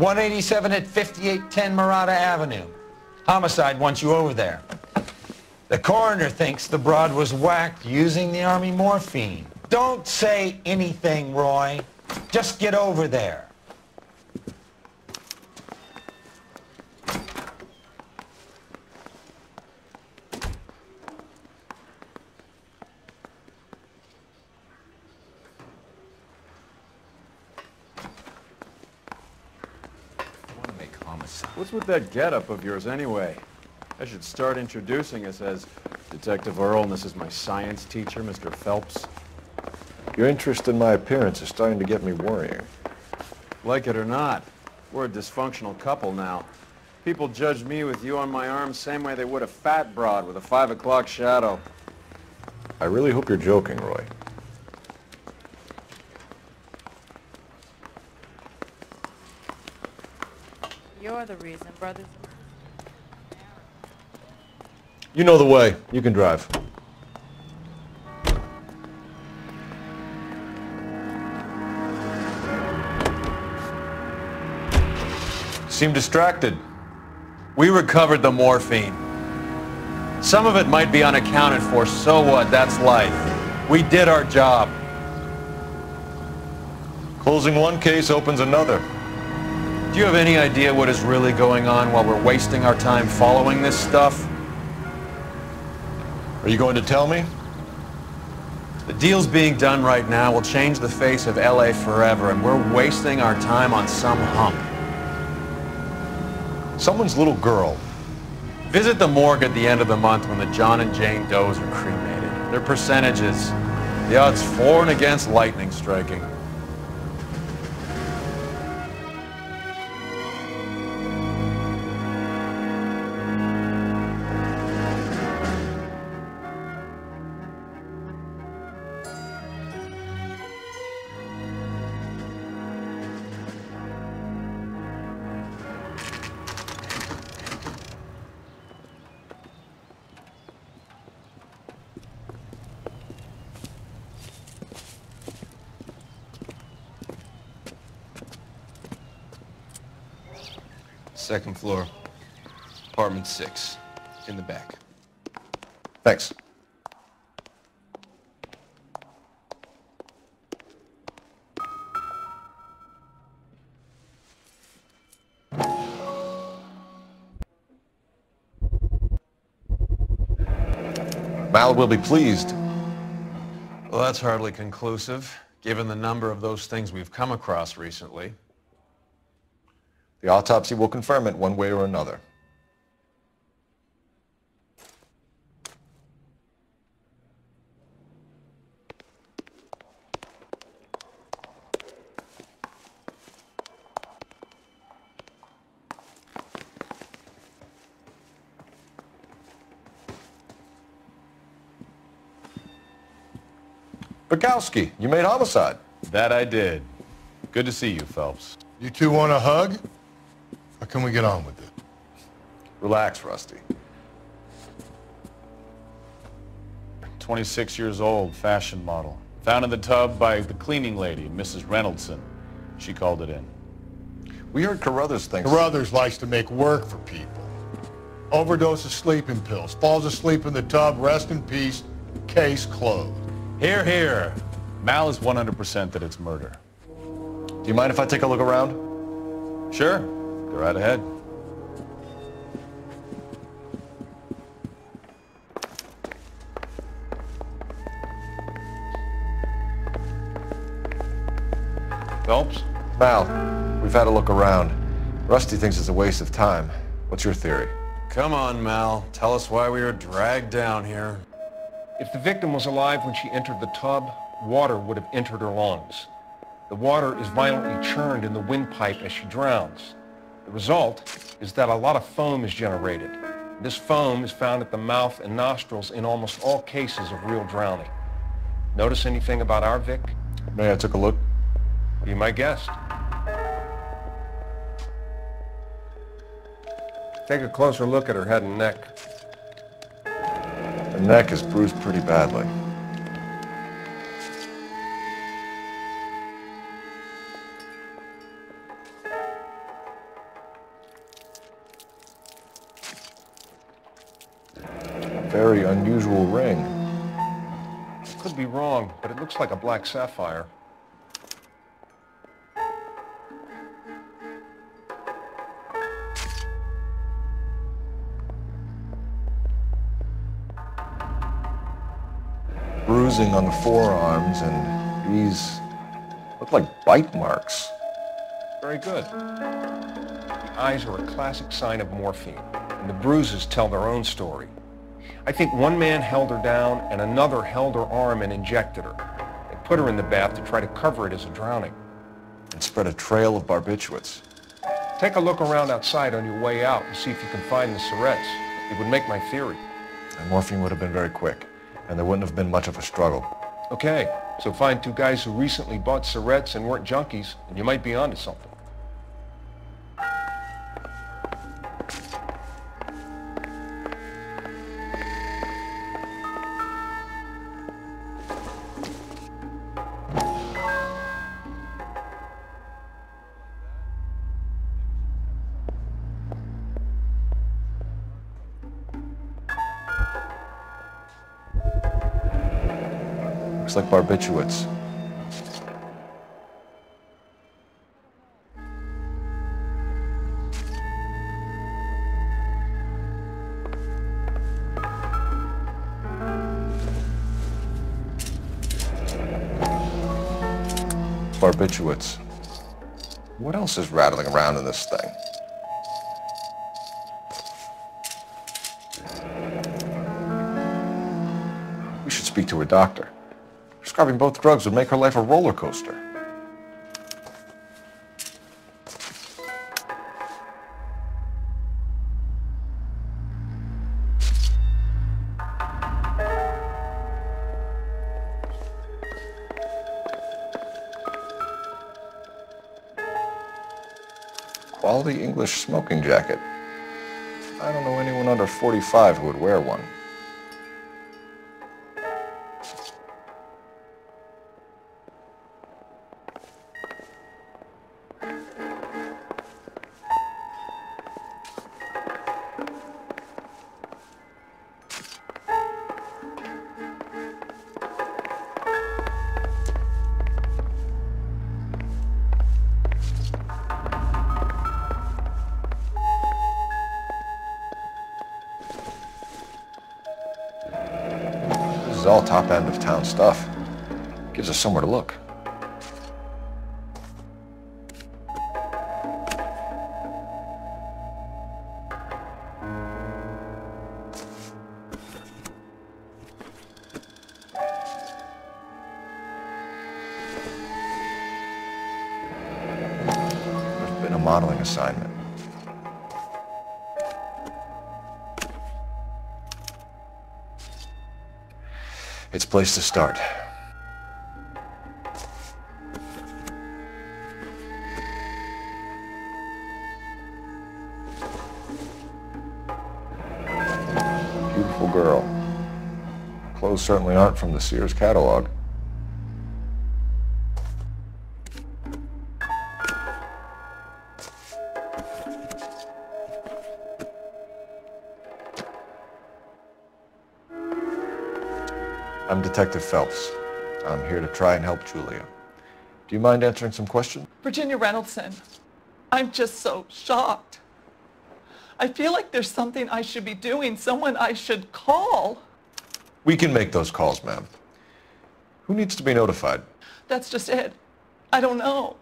187 at 5810 Murata Avenue. Homicide wants you over there. The coroner thinks the broad was whacked using the Army morphine. Don't say anything, Roy. Just get over there. What's with that getup of yours anyway? I should start introducing us as Detective Earl, and this is my science teacher, Mr. Phelps. Your interest in my appearance is starting to get me worrying. Like it or not, we're a dysfunctional couple now. People judge me with you on my arm same way they would a fat broad with a 5 o'clock shadow. I really hope you're joking, Roy. You're the reason, brothers. You know the way. You can drive. Seem distracted. We recovered the morphine. Some of it might be unaccounted for, so what? That's life. We did our job. Closing one case opens another. Do you have any idea what is really going on while we're wasting our time following this stuff? Are you going to tell me? The deals being done right now will change the face of LA forever, and we're wasting our time on some hump. Someone's little girl. Visit the morgue at the end of the month when the John and Jane Does are cremated. Their percentages. The odds for and against lightning striking. Second floor, apartment 6, in the back. Thanks. Mal will be pleased. Well, that's hardly conclusive, given the number of those things we've come across recently. The autopsy will confirm it one way or another. Bukowski, you made homicide. That I did. Good to see you, Phelps. You two want a hug? Or can we get on with it? Relax, Rusty. 26 years old, fashion model. Found in the tub by the cleaning lady, Mrs. Reynoldson. She called it in. We heard Carruthers thinks... Carruthers likes to make work for people. Overdose of sleeping pills. Falls asleep in the tub. Rest in peace. Case closed. Here, here. Mal is 100% that it's murder. Do you mind if I take a look around? Sure. Go right ahead. Phelps? Mal, we've had a look around. Rusty thinks it's a waste of time. What's your theory? Come on, Mal. Tell us why we were dragged down here. If the victim was alive when she entered the tub, water would have entered her lungs. The water is violently churned in the windpipe as she drowns. The result is that a lot of foam is generated. This foam is found at the mouth and nostrils in almost all cases of real drowning. Notice anything about our Vic? May I took a look? Be my guest. Take a closer look at her head and neck. Her neck is bruised pretty badly. very unusual ring. Could be wrong, but it looks like a black sapphire. Bruising on the forearms, and these look like bite marks. Very good. The eyes are a classic sign of morphine, and the bruises tell their own story. I think one man held her down and another held her arm and injected her. They put her in the bath to try to cover it as a drowning. And spread a trail of barbiturates. Take a look around outside on your way out and see if you can find the syrettes. It would make my theory. And morphine would have been very quick, and there wouldn't have been much of a struggle. Okay, so find two guys who recently bought syrettes and weren't junkies, and you might be onto something. Looks like barbiturates. Barbiturates. What else is rattling around in this thing? We should speak to a doctor. Prescribing both drugs would make her life a roller coaster. Quality English smoking jacket. I don't know anyone under 45 who would wear one. This is all top end of town stuff. Gives us somewhere to look. There's been a modeling assignment. It's a place to start. Beautiful girl. Clothes certainly aren't from the Sears catalog. I'm Detective Phelps. I'm here to try and help Julia. Do you mind answering some questions? Virginia Reynoldson, I'm just so shocked. I feel like there's something I should be doing, someone I should call. We can make those calls, ma'am. Who needs to be notified? That's just it. I don't know.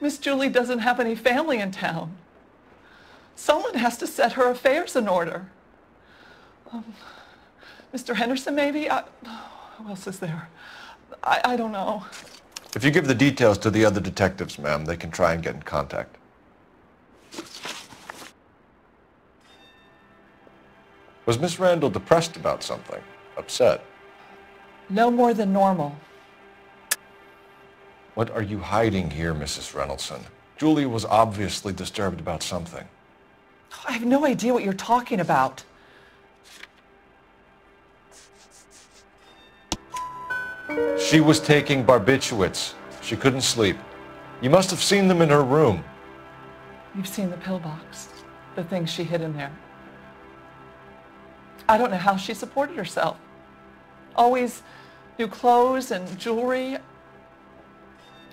Miss Julie doesn't have any family in town. Someone has to set her affairs in order. Mr. Henderson, maybe? Who else is there? I don't know. If you give the details to the other detectives, ma'am, they can try and get in contact. Was Miss Randall depressed about something? Upset? No more than normal. What are you hiding here, Mrs. Reynoldson? Julia was obviously disturbed about something. I have no idea what you're talking about. She was taking barbiturates. She couldn't sleep. You must have seen them in her room. You've seen the pillbox, the things she hid in there. I don't know how she supported herself. Always new clothes and jewelry.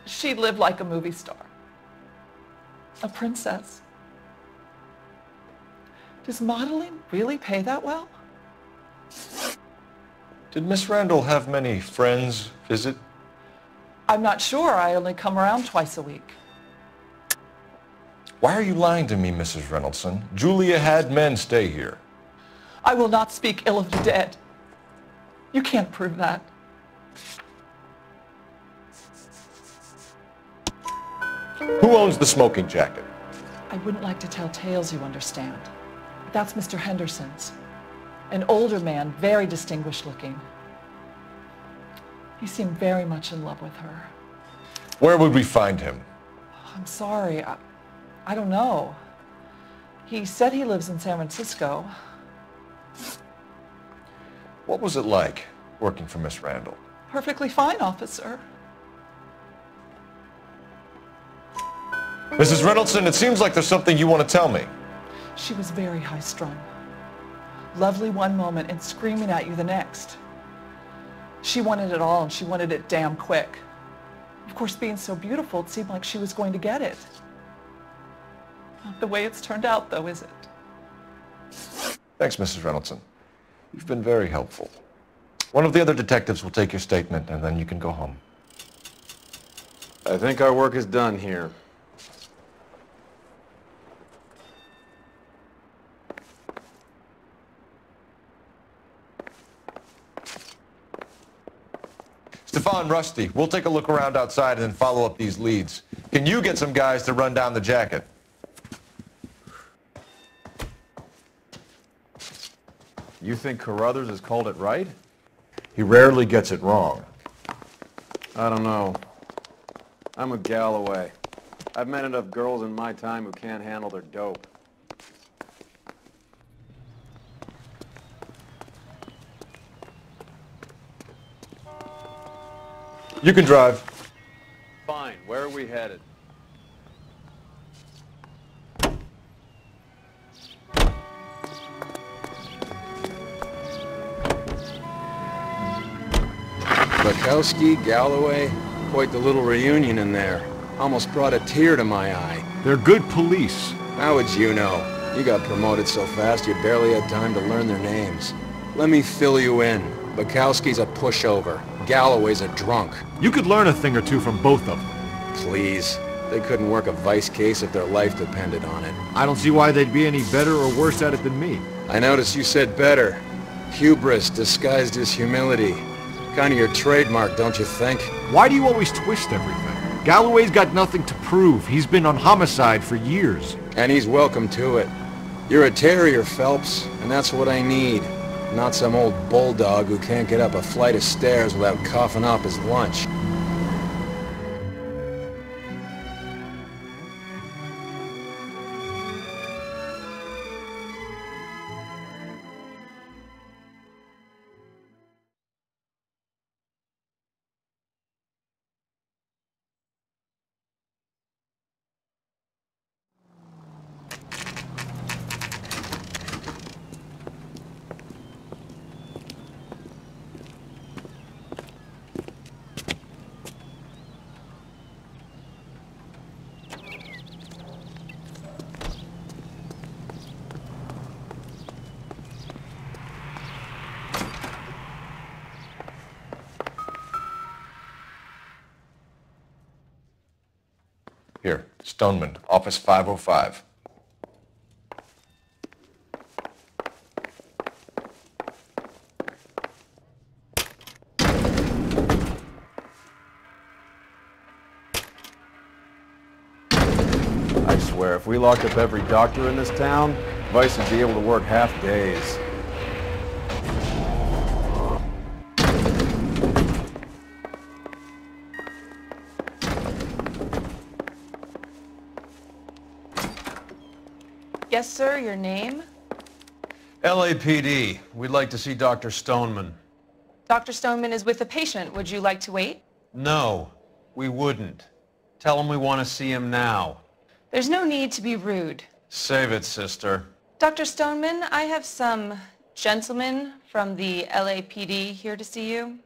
She lived like a movie star. A princess. Does modeling really pay that well? Did Miss Randall have many friends visit? I'm not sure. I only come around twice a week. Why are you lying to me, Mrs. Reynoldson? Julia had men stay here. I will not speak ill of the dead. You can't prove that. Who owns the smoking jacket? I wouldn't like to tell tales, you understand. But that's Mr. Henderson's. An older man, very distinguished looking. He seemed very much in love with her. Where would we find him? I'm sorry. I don't know. He said he lives in San Francisco. What was it like working for Miss Randall? Perfectly fine, officer. Mrs. Reynoldson, it seems like there's something you want to tell me. She was very high-strung. Lovely one moment and screaming at you the next. She wanted it all, and she wanted it damn quick. Of course, being so beautiful, it seemed like she was going to get it. Not the way it's turned out, though, is it? Thanks, Mrs. Reynoldson. You've been very helpful. One of the other detectives will take your statement, and then you can go home. I think our work is done here. Stefan, Rusty, we'll take a look around outside and then follow up these leads. Can you get some guys to run down the jacket? You think Carruthers has called it right? He rarely gets it wrong. I don't know. I'm with Galloway. I've met enough girls in my time who can't handle their dope. You can drive. Fine. Where are we headed? Bukowski, Galloway, quite the little reunion in there. Almost brought a tear to my eye. They're good police. How would you know? You got promoted so fast you barely had time to learn their names. Let me fill you in. Bukowski's a pushover. Galloway's a drunk. You could learn a thing or two from both of them. Please. They couldn't work a vice case if their life depended on it. I don't see why they'd be any better or worse at it than me. I noticed you said better. Hubris disguised as humility. Kind of your trademark, don't you think? Why do you always twist everything? Galloway's got nothing to prove. He's been on homicide for years. And he's welcome to it. You're a terrier, Phelps, and that's what I need. Not some old bulldog who can't get up a flight of stairs without coughing up his lunch. Here, Stoneman, office 505. I swear, if we locked up every doctor in this town, Vice would be able to work half days. Yes, sir, your name? LAPD. We'd like to see Dr. Stoneman. Dr. Stoneman is with a patient. Would you like to wait? No, we wouldn't. Tell him we want to see him now. There's no need to be rude. Save it, sister. Dr. Stoneman, I have some Gentleman from the LAPD here to see you.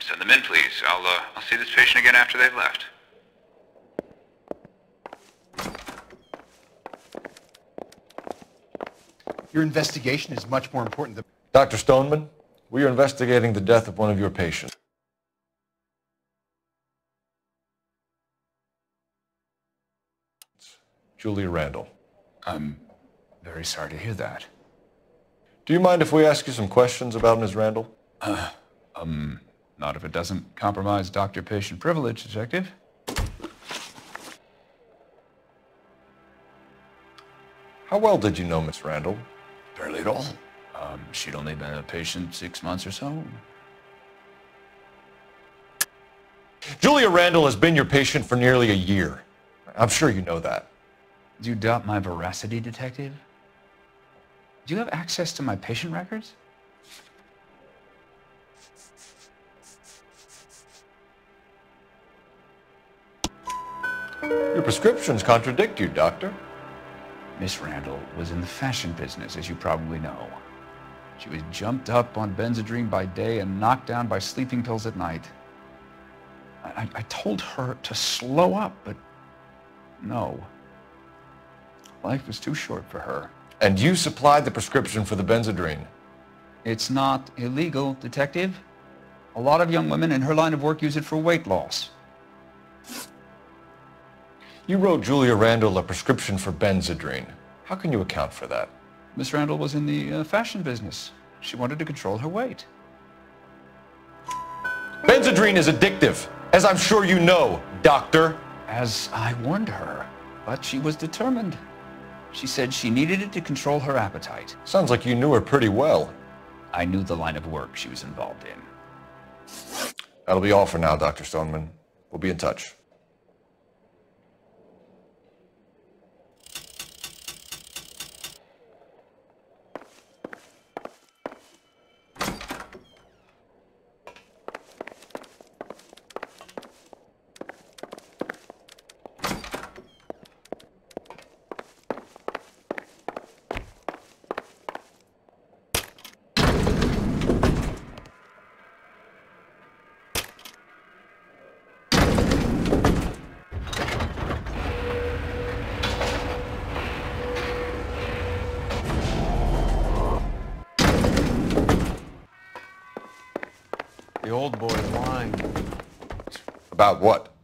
Send them in, please. I'll see this patient again after they've left. Your investigation is much more important than... Dr. Stoneman, we are investigating the death of one of your patients. Julia Randall. I'm very sorry to hear that. Do you mind if we ask you some questions about Ms. Randall? Not if it doesn't compromise doctor-patient privilege, Detective. How well did you know Miss Randall? Barely at all. She'd only been a patient 6 months or so. Julia Randall has been your patient for nearly a year. I'm sure you know that. Do you doubt my veracity, Detective? Do you have access to my patient records? Your prescriptions contradict you, Doctor. Miss Randall was in the fashion business, as you probably know. She was jumped up on Benzedrine by day and knocked down by sleeping pills at night. I told her to slow up, but no. Life was too short for her. And you supplied the prescription for the Benzedrine. It's not illegal, Detective. A lot of young women in her line of work use it for weight loss. You wrote Julia Randall a prescription for Benzedrine. How can you account for that? Miss Randall was in the fashion business. She wanted to control her weight. Benzedrine is addictive, as I'm sure you know, Doctor. As I warned her, but she was determined. She said she needed it to control her appetite. Sounds like you knew her pretty well. I knew the line of work she was involved in. That'll be all for now, Dr. Stoneman. We'll be in touch. The old boy's lying. About what?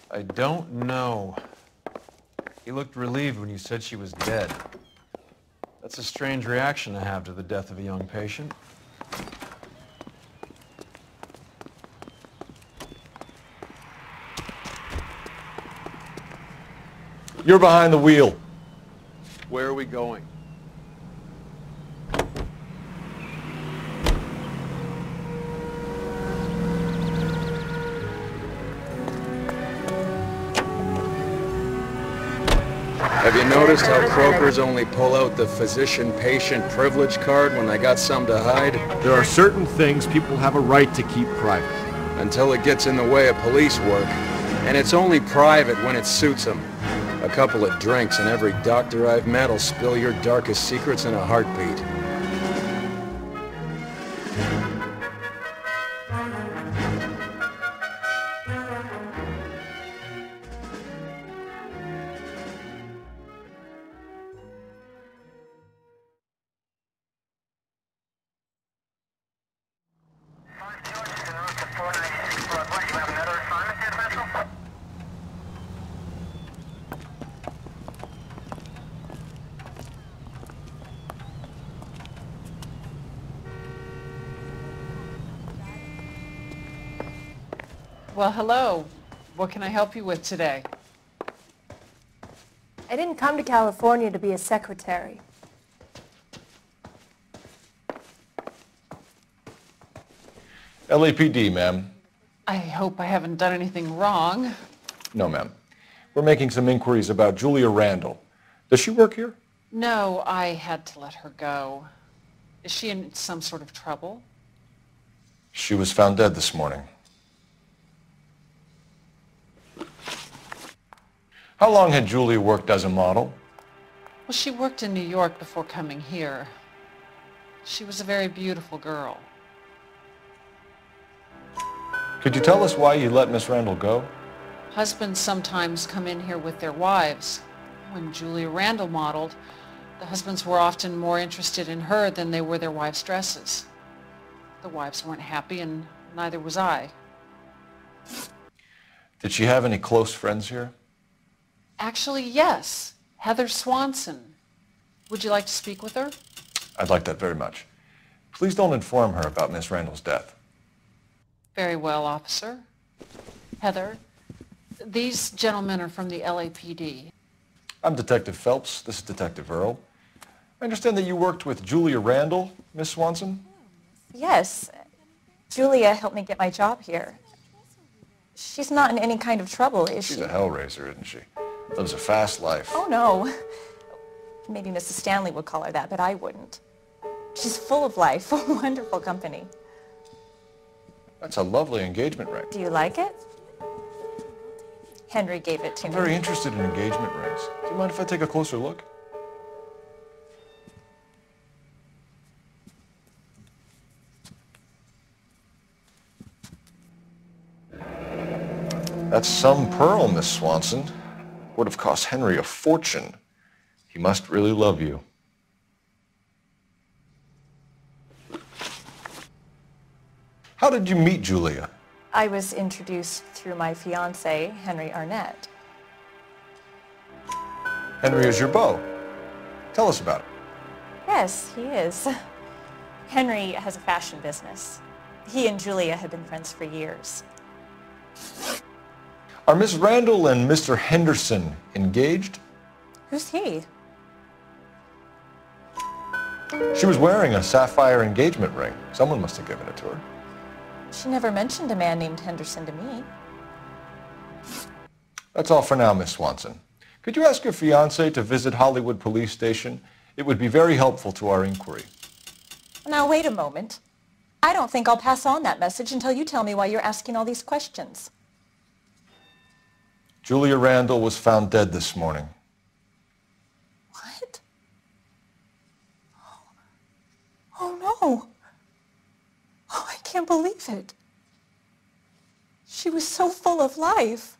I don't know. He looked relieved when you said she was dead. That's a strange reaction to have to the death of a young patient. You're behind the wheel. Where are we going? Have you noticed how croakers only pull out the physician-patient privilege card when they got some to hide? There are certain things people have a right to keep private. Until it gets in the way of police work. And it's only private when it suits them. A couple of drinks and every doctor I've met will spill your darkest secrets in a heartbeat. Well, hello. What can I help you with today? I didn't come to California to be a secretary. LAPD, ma'am. I hope I haven't done anything wrong. No, ma'am. We're making some inquiries about Julia Randall. Does she work here? No, I had to let her go. Is she in some sort of trouble? She was found dead this morning. How long had Julia worked as a model? Well, she worked in New York before coming here. She was a very beautiful girl. Could you tell us why you let Miss Randall go? Husbands sometimes come in here with their wives. When Julia Randall modeled, the husbands were often more interested in her than they were their wives' dresses. The wives weren't happy, and neither was I. Did she have any close friends here? Actually, yes. Heather Swanson. Would you like to speak with her? I'd like that very much. Please don't inform her about Miss Randall's death. Very well, officer. Heather, these gentlemen are from the LAPD. I'm Detective Phelps. This is Detective Earl. I understand that you worked with Julia Randall, Miss Swanson? Yes. Julia helped me get my job here. She's not in any kind of trouble, is she? She's a hellraiser, isn't she? Lives a fast life. Oh, no. Maybe Mrs. Stanley would call her that, but I wouldn't. She's full of life, wonderful company. That's a lovely engagement ring. Do you like it? Henry gave it to me. I'm very interested in engagement rings. Do you mind if I take a closer look? That's some pearl, Miss Swanson. Would have cost Henry a fortune. He must really love you. How did you meet Julia? I was introduced through my fiancé, Henry Arnett. Henry is your beau. Tell us about it. Yes, he is. Henry has a fashion business. He and Julia have been friends for years. Are Miss Randall and Mr. Henderson engaged? Who's he? She was wearing a sapphire engagement ring. Someone must have given it to her. She never mentioned a man named Henderson to me. That's all for now, Miss Swanson. Could you ask your fiancé to visit Hollywood Police Station? It would be very helpful to our inquiry. Now, wait a moment. I don't think I'll pass on that message until you tell me why you're asking all these questions. Julia Randall was found dead this morning. What? Oh, no. Oh, I can't believe it. She was so full of life.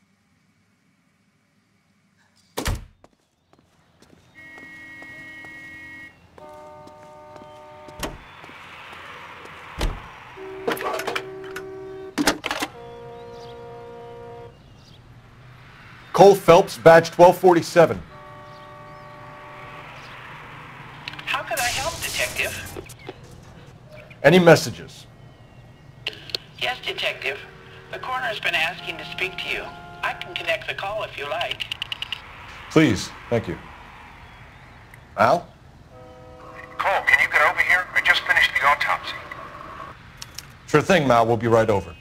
Cole Phelps, badge 1247. How can I help, Detective? Any messages? Yes, Detective. The coroner's been asking to speak to you. I can connect the call if you like. Please, thank you. Al? Cole, can you get over here? I just finished the autopsy. Sure thing, Mal. We'll be right over.